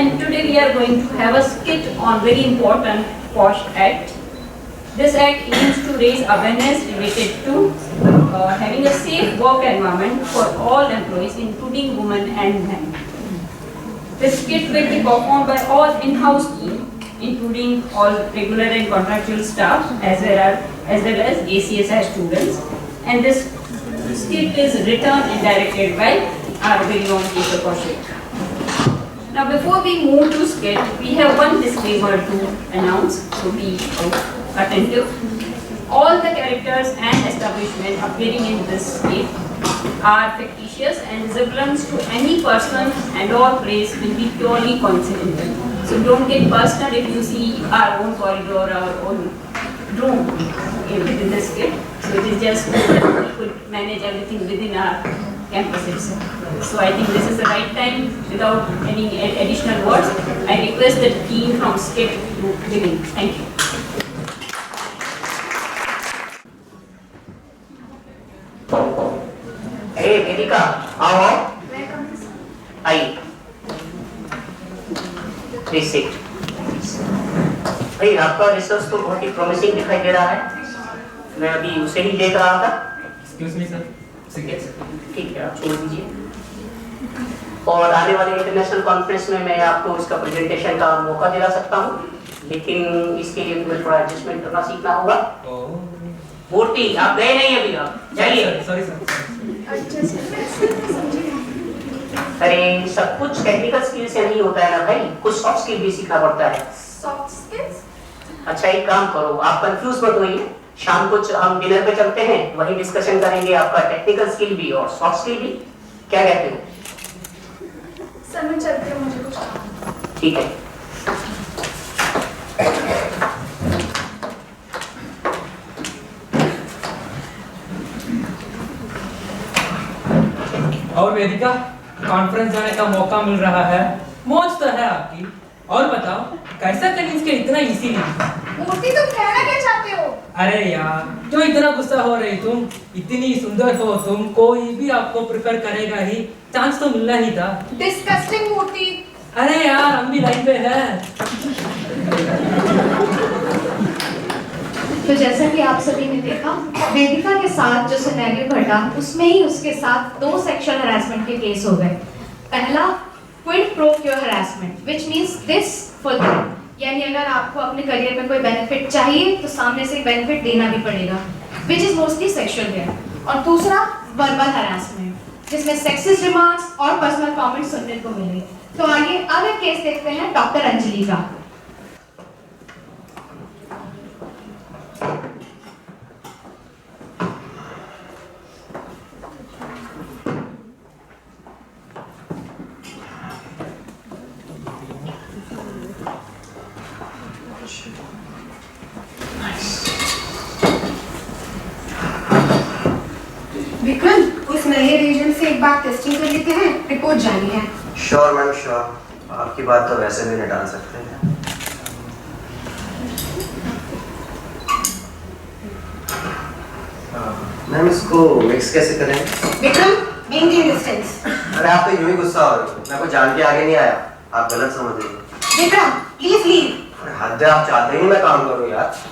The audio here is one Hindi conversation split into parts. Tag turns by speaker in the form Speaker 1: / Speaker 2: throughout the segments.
Speaker 1: and today we are going to have a skit on very important POSH Act. This act aims to raise awareness related to having a safe work environment for all employees, including women and men. This skit will be performed by all in-house team, including all regular and contractual staff, as well as ACSI students. And this skit is written and directed by our very own Keshav Kaushik. Now, before we move to skit, we have one disclaimer to announce, so be attentive. All the characters and establishment appearing in this skit are fictitious and resemblance to any person and or place will be purely coincidental. So don't get personal if you see our own corridor, our own room within the skit. So it is just we could manage everything within our campus itself. So I think this is the right time, without any additional words, I request the team from skit to begin. Thank you.
Speaker 2: Hey, Vedika, आओ। आइए। Please sit. भाई आपका रिसर्च तो बहुत ही प्रॉमिसिंग दिखाई दे रहा है। मैं अभी उसे ही देख रहा था।
Speaker 3: Excuse me, sir.
Speaker 2: ठीक है, आप छोड़ दीजिए। और आने वाले इंटरनेशनल कॉन्फ्रेंस में मैं आपको इसका प्रेजेंटेशन का मौका दिला सकता हूँ, लेकिन इसके लिए मुझे थोड़ा एडजस्टमेंट करना सीखना होगा। मूर्ति, आप गए नहीं अभी, आप जाइए।
Speaker 3: Sorry, sir.
Speaker 2: अरे सब कुछ टेक्निकल स्किल से नहीं होता है ना भाई, कुछ सॉफ्ट स्किल भी सीखना पड़ता है।
Speaker 4: Soft skills?
Speaker 2: अच्छा एक काम करो, आप कंफ्यूज मत होइए, शाम को हम डिनर पे चलते हैं, वही डिस्कशन करेंगे, आपका टेक्निकल स्किल भी और सॉफ्ट स्किल भी। क्या कहते हो?
Speaker 4: सर मैं चलती हूँ, मुझे कुछ काम है।
Speaker 2: ठीक है।
Speaker 3: और वेदिका, कॉन्फ्रेंस जाने का मौका मिल रहा है, मौज तो है आपकी। और बताओ, कैसा कनीज के इतना इजी नहीं?
Speaker 4: मूर्ति तुम कहना क्या चाहते हो?
Speaker 3: अरे यार, क्यों इतना गुस्सा हो रही तुम? इतनी सुंदर हो तुम, कोई भी आपको प्रेफर करेगा ही, चांस तो मिलना ही था।
Speaker 4: डिस्गस्टिंग मूर्ति।
Speaker 3: अरे यार, हम भी लाइन पे हैं।
Speaker 5: तो जैसा कि आप सभी ने देखा, वेदिका के साथ जो सिनेरियो घटा, उसमें ही उसके साथ 2 सेक्सुअल हरासमेंट के केस हो गए। पहला क्विड प्रो क्यो harassment, which means this for that, यानी अगर आपको अपने करियर में कोई बेनिफिट चाहिए तो सामने से बेनिफिट देना भी पड़ेगा, which is mostly sexual where. और दूसरा वर्बल हरासमेंट, जिसमें सेक्सिस्ट रिमार्क्स और पर्सनल कमेंट्स सुनने को मिले। तो आइए अब एक केस देखते हैं डॉक्टर अंजलि का।
Speaker 4: विक्रम, उस नए रीजन से एक बार टेस्टिंग कर लेते हैं, रिपोर्ट जानी है।
Speaker 6: Sure ma'am, sure. आपकी बात तो वैसे भी नहीं डाल सकते हैं। मैम इसको मिक्स कैसे करें?
Speaker 4: Vikram, maintain distance.
Speaker 6: अरे आप तो यूं ही गुस्सा हो रहे हो, मैं कुछ जान के आगे नहीं आया, आप गलत समझ रहे हो।
Speaker 4: Vikram, please leave.
Speaker 6: अरे हद है, आप चाहते ही नहीं मैं काम करूं यार।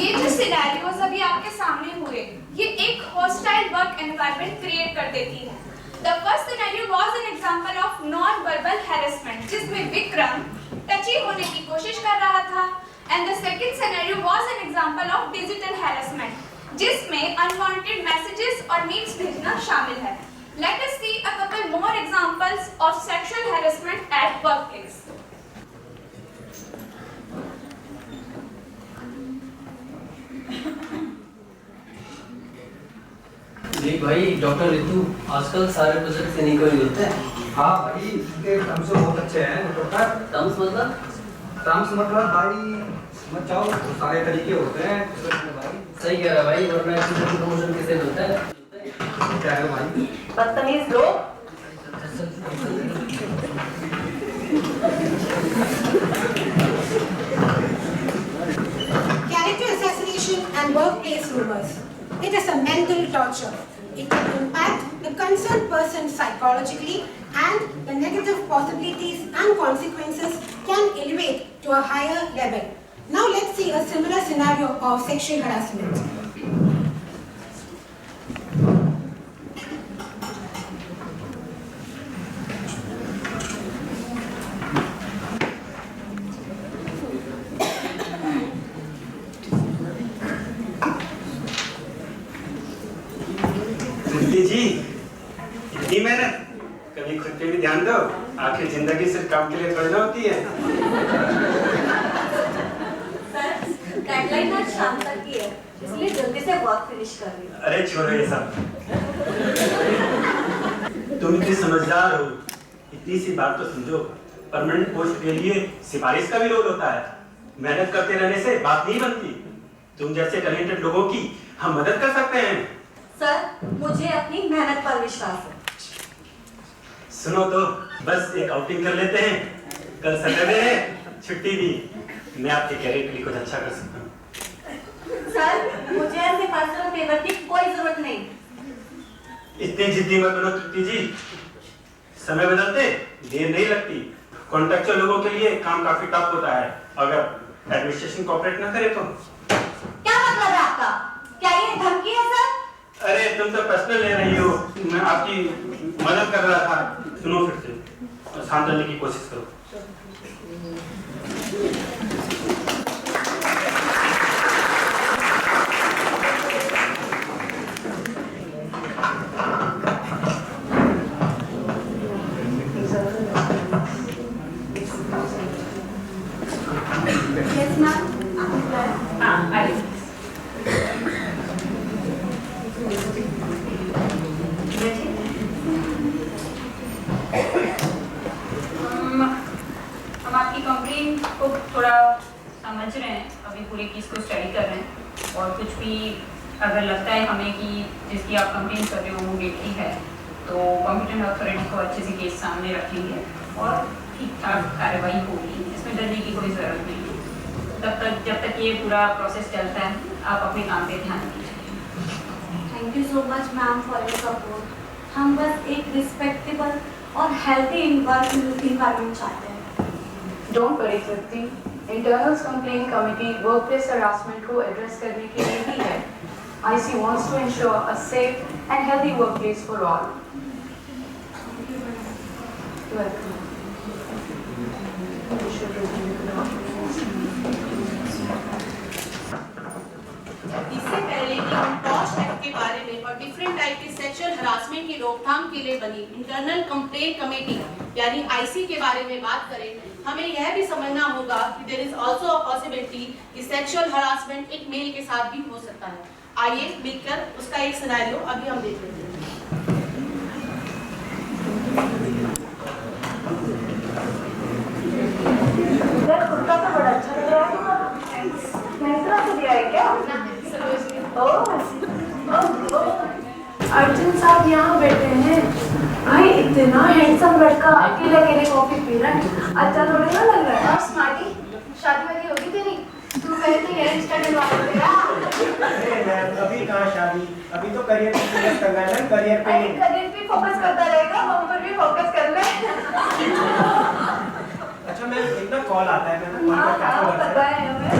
Speaker 4: ये जो सिनेरियोज अभी आपके सामने हुए, ये एक हॉस्टाइल वर्क एनवायरनमेंट क्रिएट कर देती है। The first scenario was an example
Speaker 7: जिसमें अनवांटेड मैसेजेस और मीम्स भेजना शामिल है। Let us see a couple more examples of sexual harassment at workplace.
Speaker 8: देख भाई, डॉक्टर रितु आजकल सारे प्रोजेक्ट से निकल लेते हैं।
Speaker 9: हाँ भाई, इनके टर्म्स बहुत अच्छे हैं डॉक्टर।
Speaker 8: टर्म्स मतलब?
Speaker 9: टर्म्स मतलब भाई समझ जाओ, सारे तरीके होते हैं भाई।
Speaker 8: सही कह रहा भाई, वरना ऐसे प्रमोशन किसे मिलता है?
Speaker 9: क्या है भाई?
Speaker 2: बदतमीज लोग।
Speaker 4: Character assassination and workplace rumors. It is a mental torture. It can impact the concerned person psychologically, and the negative possibilities and consequences can elevate to a higher level. Now let's see a similar scenario of sexual harassment.
Speaker 10: जी, इतनी मेहनत, कभी खुद पे भी ध्यान दो। आखिर जिंदगी सिर्फ काम के लिए थोड़ी ना होती है।
Speaker 7: सर, डेडलाइन आज शाम तक की है, इसलिए जल्दी से वर्क फिनिश कर रही हूँ।
Speaker 10: अरे छोड़ो ये सब। तुम इतनी समझदार हो, इतनी सी बात तो समझो। परमानेंट पोस्ट के लिए सिफारिश का भी रोल होता है। मेहनत करते रहने से बात नहीं बनती। तुम जैसे टैलेंटेड लोगों की हम मदद कर सकते हैं।
Speaker 7: सर, मुझे अपनी मेहनत पर विश्वास है।
Speaker 10: सुनो तो, बस एक आउटिंग कर लेते हैं। कल सैटरडे है, छुट्टी भी। मैं आपके कैरियर के लिए कुछ अच्छा कर सकता हूँ।
Speaker 7: सर, मुझे ऐसे पर्सनल फेवर की कोई जरूरत नहीं।
Speaker 10: इतनी जिद्दी मत बनो तृप्ति जी। समय बदलते देर नहीं लगती। कॉन्ट्रैक्चुअल लोगों के लिए काम काफी टफ होता है, अगर एडमिनिस्ट्रेशन कोऑपरेट ना करे तो।
Speaker 7: क्या मतलब है आपका? क्या ये धमकी है सर?
Speaker 10: अरे तुम तो पर्सनल ले रही हो, मैं आपकी मदद कर रहा था। सुनो फिर से, शांत रहने की कोशिश करो।
Speaker 7: Yes, ma'am.
Speaker 1: हम आपकी कंप्लेन को थोड़ा समझ रहे हैं, अभी पूरी केस को स्टडी कर रहे हैं, और कुछ भी अगर लगता है हमें कि जिसकी आप कंप्लेन कर रहे हो वो गिल्टी है, तो कॉम्पिटेंट अथॉरिटी को अच्छे से केस सामने रखेंगे और ठीक ठाक कार्रवाई होगी। इसमें डरने की कोई ज़रूरत नहीं है। जब तक ये पूरा प्रोसेस चलता है, आप अपने काम पे ध्यान दीजिए।
Speaker 7: Thank you so much ma'am for your support. हम बस एक रिस्पेक्टेबल और हेल्थी वर्क इन्वायरमेंट चाहते हैं।
Speaker 11: Don't worry Tripti, internal complaint committee workplace harassment को एड्रेस करने के लिए ही है। IC wants to ensure a safe and healthy workplace for all. Welcome.
Speaker 12: इससे पहले कि हम पॉश एक्ट के बारे में और डिफरेंट टाइप की सेक्सुअल हरासमेंट की रोकथाम के लिए बनी इंटरनल कंप्लेंट कमेटी यानी IC के बारे में बात करें, हमें यह भी समझना होगा कि there is also a possibility कि सेक्सुअल हरासमेंट एक मेल के साथ भी हो सकता है। आइए मिलकर उसका एक सिनेरियो अभी हम देख लेते हैं।
Speaker 11: यार कुर्ता तो बड़ा अच्छा लग रहा है। मैंने तरह से दिया है क्या? अर्जुन साहब यहाँ बैठे हैं। भाई इतना हैंडसम लड़का अकेले अकेले कॉफी पी रहा है, अच्छा थोड़ी ना लग रहा है। और स्मार्टी, शादी वादी होगी तेरी? तू कहती हेयर स्टाइल वाला तेरा?
Speaker 13: अरे मैम, अभी कहाँ शादी, अभी तो करियर पे फोकस करना है ना, करियर पे।
Speaker 11: करियर पे फोकस करता रहेगा, हम पर भी फोकस कर ले।
Speaker 13: अच्छा मैम, एक ना कॉल आता है, मैं ना कॉल करता हूँ।
Speaker 11: पता है हमें,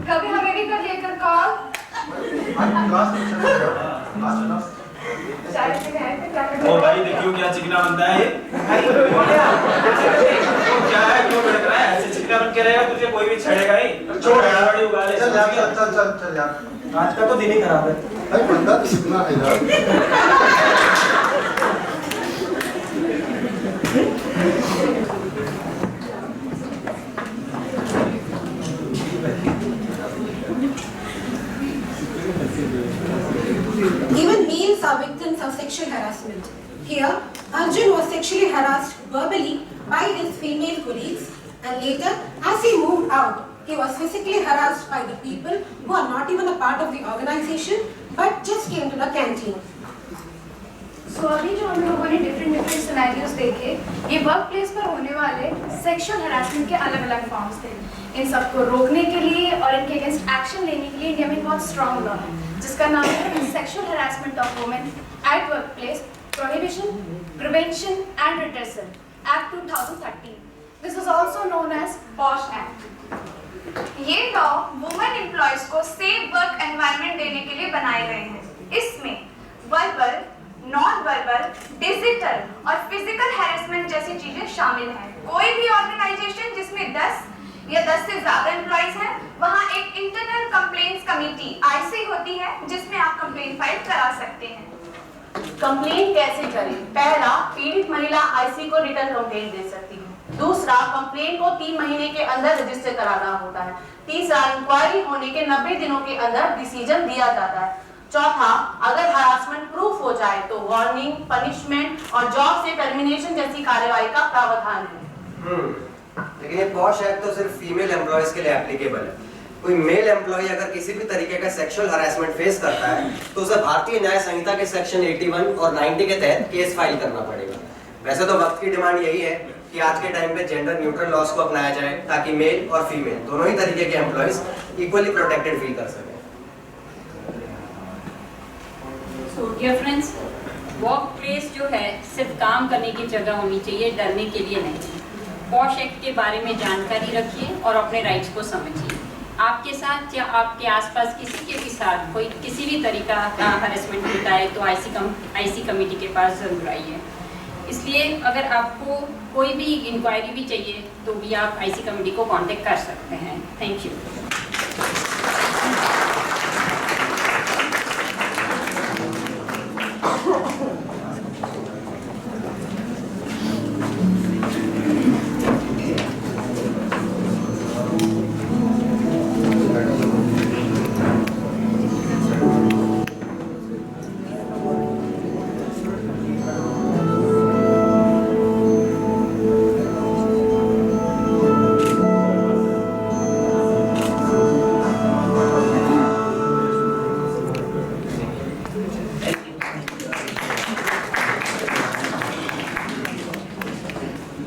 Speaker 11: कभी हमें भी कर लिया कर कॉल।
Speaker 14: ओ भाई देखियो क्या चिकना बनता है ये। क्या है, क्यों लग रहा है ऐसे? चिकना बन के रहेगा तुझे कोई भी छेड़ेगा ही। छोड़ यार, बड़ी उगा ले।
Speaker 6: चल यार, चल चल चल यार।
Speaker 13: आज का तो दिन ही खराब है।
Speaker 15: भाई बंदा तो कितना है यार।
Speaker 4: Even males are victims of sexual harassment. Here, Arjun was sexually harassed verbally by his female colleagues, and later, as he moved out, he was physically harassed by the people who are not even a part of the organization but just came to the canteen.
Speaker 11: So अभी जो हम लोगों ने डिफरेंट सिनेरियोज देखे, ये वर्क प्लेस पर होने वाले सेक्सुअल हरासमेंट के अलग अलग फॉर्म्स थे। इन सबको रोकने के लिए और इनके अगेंस्ट एक्शन लेने के लिए इंडिया में बहुत स्ट्रॉन्ग लॉ है, जिसका नाम है sexual harassment of women at work place prohibition, prevention and redressal act 2013। This is also known as POSH act.
Speaker 7: ये लॉ वुमेन एम्प्लॉयज को सेफ वर्क एनवायरनमेंट देने के लिए बनाए गए हैं। इसमें वर्बल, नॉन वर्बल, डिजिटल और फिजिकल हैरेसमेंट जैसी चीजें शामिल हैं। कोई भी ऑर्गेनाइजेशन जिसमें 10 या 10 से ज्यादा एम्प्लॉयज हैं, वहां एक इंटरनल कंप्लेंट्स कमेटी आईसी होती है, जिसमें आप कंप्लेंट फाइल करा सकते हैं।
Speaker 12: कंप्लेंट कैसे करें? पहला, पीड़ित महिला आईसी को रिटर्न कंप्लेंट दे सकती है। दूसरा, कंप्लेंट को 3 महीने के अंदर रजिस्टर कराना होता है। तीसरा, इंक्वायरी होने के 90 दिनों के अंदर डिसीजन दिया जाता है। चौथा, अगर हरासमेंट प्रूफ हो जाए तो वार्निंग, पनिशमेंट और जॉब से टर्मिनेशन जैसी कार्यवाही का प्रावधान है।
Speaker 6: लेकिन ये पॉश एक्ट तो सिर्फ फीमेल एम्प्लॉयज के लिए एप्लीकेबल है। कोई मेल एम्प्लॉय अगर किसी भी तरीके का सेक्सुअल हरासमेंट फेस करता है तो उसे भारतीय न्याय संहिता के सेक्शन 81 और 90 के तहत केस फाइल करना पड़ेगा। वैसे तो वक्त की डिमांड यही है कि आज के टाइम पे जेंडर न्यूट्रल लॉज को अपनाया जाए, ताकि मेल और फीमेल दोनों ही तरीके के एम्प्लॉयज इक्वली प्रोटेक्टेड फील कर सकें।
Speaker 1: So dear friends, work place जो है सिर्फ काम करने की जगह होनी चाहिए, डरने के लिए नहीं। पॉश एक्ट के बारे में जानकारी रखिए और अपने राइट्स को समझिए। आपके साथ या आपके आसपास किसी के भी साथ कोई किसी भी तरीका का हरेसमेंट होता है तो आईसी कमेटी के पास जरूर आइए। इसलिए अगर आपको कोई भी इंक्वायरी भी चाहिए तो भी आप आईसी कमेटी को कांटेक्ट कर सकते हैं। Thank you.